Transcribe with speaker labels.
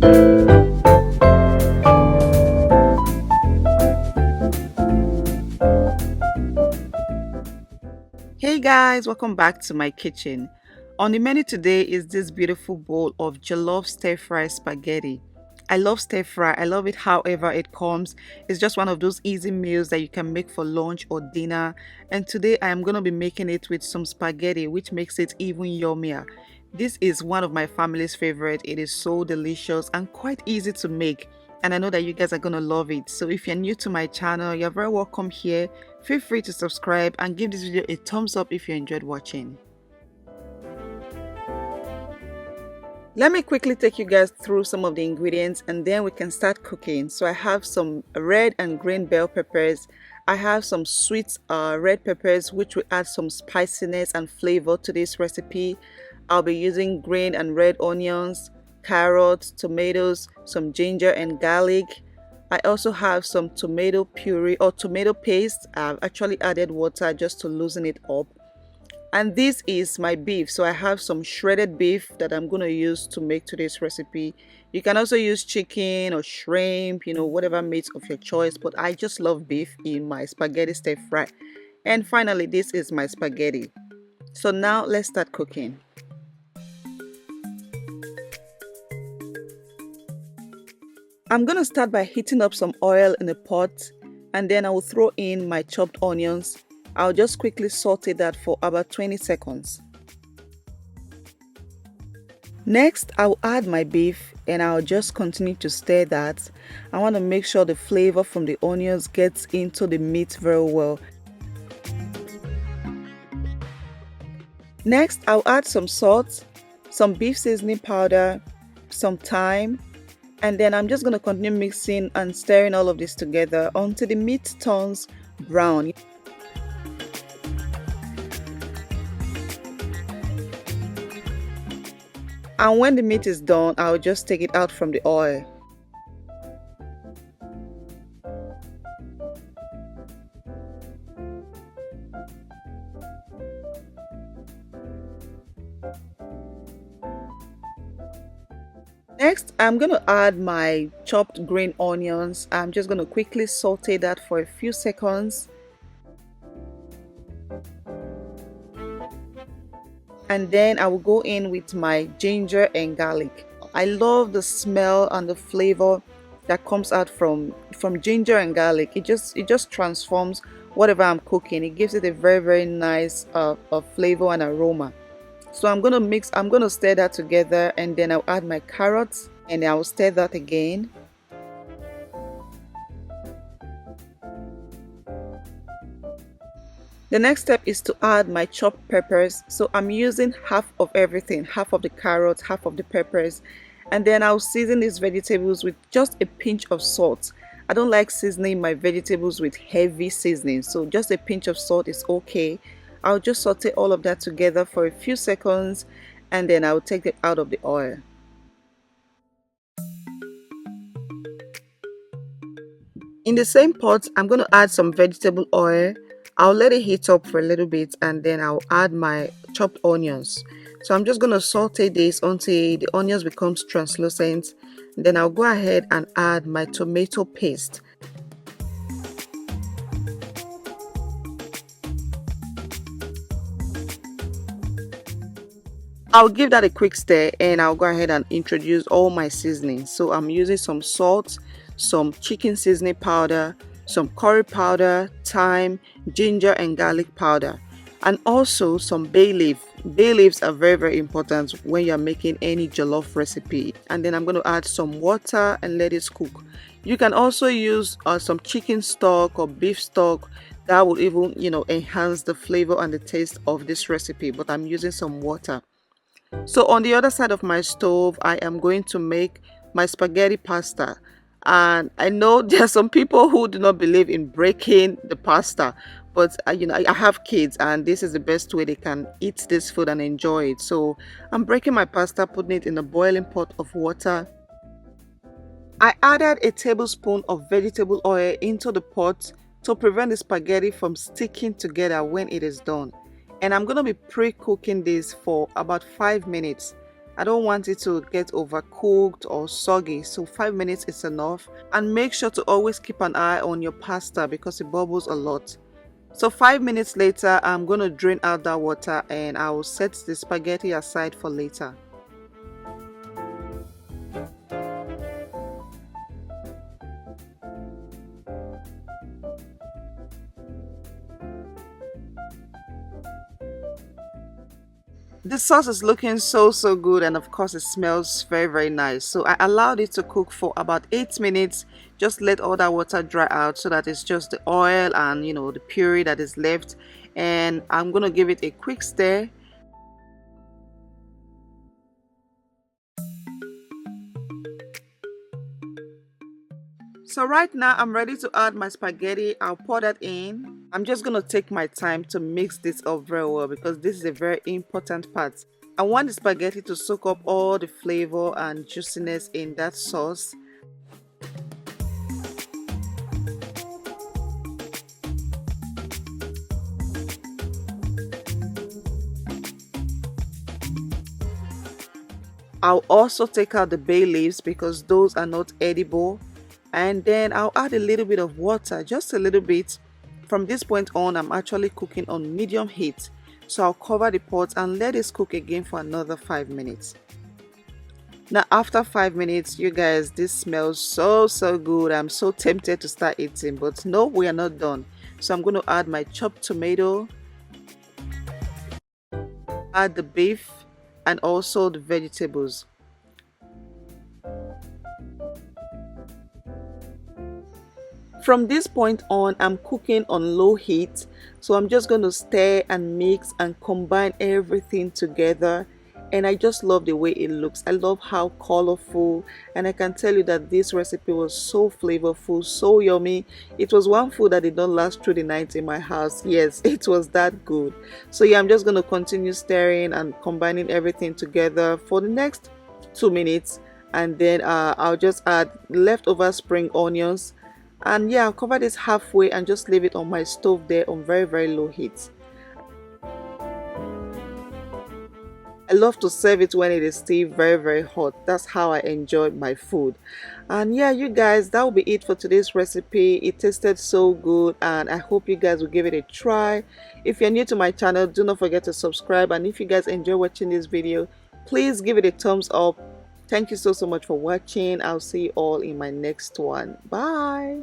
Speaker 1: Hey guys, welcome back to my kitchen. On the menu today is this beautiful bowl of jollof stir fry spaghetti. I love stir fry. I love it however it comes. It's just one of those easy meals that you can make for lunch or dinner. And today I am going to be making it with some spaghetti, which makes it even yummier. This is one of my family's favorite. It is so delicious and quite easy to make. And I know that you guys are going to love it. So if you're new to my channel, you're very welcome here. Feel free to subscribe and give this video a thumbs up if you enjoyed watching. Let me quickly take you guys through some of the ingredients and then we can start cooking. So I have some red and green bell peppers. I have some sweet red peppers which will add some spiciness and flavor to this recipe. I'll be using green and red onions, carrots, tomatoes, some ginger and garlic. I also have some tomato puree or tomato paste. I've actually added water just to loosen it up. And this is my beef, so I have some shredded beef that I'm going to use to make today's recipe. You can also use chicken or shrimp, whatever meat of your choice, but I just love beef in my spaghetti stir fry. And finally, this is my spaghetti. So now let's start cooking. I'm going to start by heating up some oil in a pot, and then I will throw in my chopped onions. I'll just quickly saute that for about 20 seconds. Next, I'll add my beef and I'll just continue to stir that. I want to make sure the flavor from the onions gets into the meat very well. Next, I'll add some salt, some beef seasoning powder, some thyme, and then I'm just going to continue mixing and stirring all of this together until the meat turns brown. And when the meat is done, I'll just take it out from the oil. Next, I'm going to add my chopped green onions. I'm just going to quickly saute that for a few seconds. And then I will go in with my ginger and garlic. I love the smell and the flavor that comes out from ginger and garlic. It just transforms whatever I'm cooking. It gives it a very nice flavor and aroma. So I'm going to stir that together, and then I'll add my carrots and I'll stir that again. The next step is to add my chopped peppers. So I'm using half of everything, half of the carrots, half of the peppers. And then I'll season these vegetables with just a pinch of salt. I don't like seasoning my vegetables with heavy seasoning, so just a pinch of salt is okay. I'll just saute all of that together for a few seconds and then I'll take it out of the oil. In the same pot, I'm going to add some vegetable oil. I'll let it heat up for a little bit and then I'll add my chopped onions. So I'm just going to saute this until the onions becomes translucent. Then I'll go ahead and add my tomato paste. I'll give that a quick stir and I'll go ahead and introduce all my seasonings. So I'm using some salt, some chicken seasoning powder, some curry powder, thyme, ginger and garlic powder, and also some bay leaf. Bay leaves are very important when you're making any jollof recipe. And then I'm going to add some water and let it cook. You can also use some chicken stock or beef stock. That will even enhance the flavor and the taste of this recipe, but I'm using some water. So on the other side of my stove, I am going to make my spaghetti pasta. And I know there are some people who do not believe in breaking the pasta, but I have kids and this is the best way they can eat this food and enjoy it. So I'm breaking my pasta, putting it in a boiling pot of water. I added a tablespoon of vegetable oil into the pot to prevent the spaghetti from sticking together when it is done. And I'm going to be pre-cooking this for about 5 minutes. I don't want it to get overcooked or soggy, so 5 minutes is enough. And make sure to always keep an eye on your pasta because it bubbles a lot. So 5 minutes later, I'm going to drain out that water and I will set the spaghetti aside for later. This sauce is looking so good, and of course it smells very nice. So I allowed it to cook for about 8 minutes. Just let all that water dry out so that it's just the oil and the puree that is left. And I'm gonna give it a quick stir. So right now I'm ready to add my spaghetti. I'll pour that in. I'm just going to take my time to mix this up very well because this is a very important part. I want the spaghetti to soak up all the flavor and juiciness in that sauce. I'll also take out the bay leaves because those are not edible. And then I'll add a little bit of water, just a little bit. From this point on, I'm actually cooking on medium heat. So I'll cover the pot and let it cook again for another 5 minutes. Now after 5 minutes, you guys, this smells so good. I'm so tempted to start eating, but no, we are not done. So I'm going to add my chopped tomato, add the beef and also the vegetables. From this point on, I'm cooking on low heat, so I'm just going to stir and mix and combine everything together. And I just love the way it looks. I love how colorful, and I can tell you that this recipe was so flavorful, so yummy. It was one food that did not last through the night in my house. Yes, it was that good. So yeah, I'm just going to continue stirring and combining everything together for the next 2 minutes, and then I'll just add leftover spring onions. And yeah, I'll cover this halfway and just leave it on my stove there on very low heat. I love to serve it when it is still very hot. That's how I enjoy my food. And yeah, you guys, that will be it for today's recipe. It tasted so good and I hope you guys will give it a try. If you're new to my channel, do not forget to subscribe, and if you guys enjoy watching this video, please give it a thumbs up. Thank you so much for watching. I'll see you all in my next one. Bye.